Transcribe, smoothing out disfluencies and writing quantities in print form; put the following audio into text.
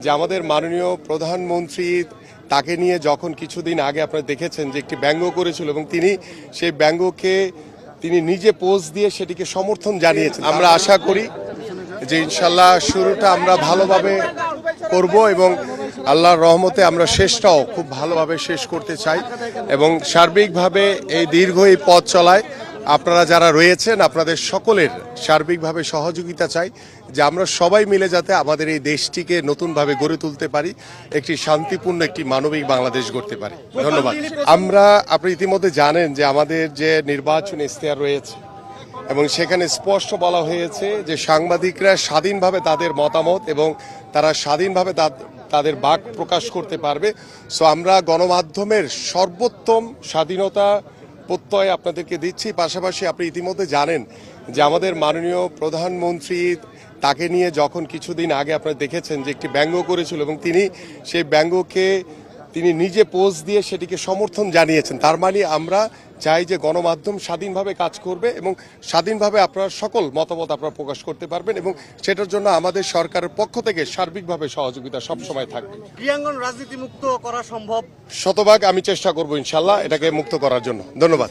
যে আমাদের মাননীয় প্রধানমন্ত্রী তাকে নিয়ে যখন কিছুদিন আগে আপনারা দেখেছেন যে একটি ব্যঙ্গ করেছিল এবং তিনি সেই ব্যঙ্গকে তিনি নিজে পোস্ট দিয়ে সেটিকে সমর্থন জানিয়েছেন। আমরা আশা করি যে ইনশাল্লাহ শুরুটা আমরা ভালোভাবে করব এবং আল্লাহর রহমতে আমরা শেষটাও খুব ভালোভাবে শেষ করতে চাই এবং সার্বিকভাবে এই দীর্ঘ এই পথ চলায় আপনারা যারা রয়েছেন আপনাদের সকলের সার্বিকভাবে সহযোগিতা চাই যে আমরা সবাই মিলে যাতে আমাদের এই দেশটিকে নতুনভাবে গড়ে তুলতে পারি, একটি শান্তিপূর্ণ একটি মানবিক বাংলাদেশ গড়তে পারি। ধন্যবাদ। আপনি ইতিমধ্যে জানেন যে আমাদের যে নির্বাচন ইশতেহার রয়েছে এবং সেখানে স্পষ্ট বলা হয়েছে যে সাংবাদিকরা স্বাধীনভাবে তাদের মতামত এবং তারা স্বাধীনভাবে তাদের বাক প্রকাশ করতে পারবে। সো আমরা গণমাধ্যমের সর্বোত্তম স্বাধীনতা প্রত্যয় আপনাদেরকে দিচ্ছি। পাশাপাশি আপনি ইতিমধ্যে জানেন যে আমাদের মাননীয় প্রধানমন্ত্রী তাকে নিয়ে যখন কিছুদিন আগে আপনারা দেখেছেন যে একটি ব্যঙ্গ করেছিল এবং তিনি সেই ব্যঙ্গকে তিনি নিজে পোস্ট দিয়ে সেটিকে সমর্থন জানিয়েছেন। তার মানে আমরা চাই যে গণমাধ্যম স্বাধীনভাবে কাজ করবে এবং স্বাধীনভাবে আপনারা সকল মতামত আপনারা প্রকাশ করতে পারবেন এবং সেটার জন্য আমাদের সরকারের পক্ষ থেকে সার্বিকভাবে সহযোগিতা সবসময় থাকবে। ক্রিয়াঙ্গন রাজনীতি মুক্ত করা সম্ভব? শতভাগ আমি চেষ্টা করব ইনশাল্লাহ এটাকে মুক্ত করার জন্য। ধন্যবাদ।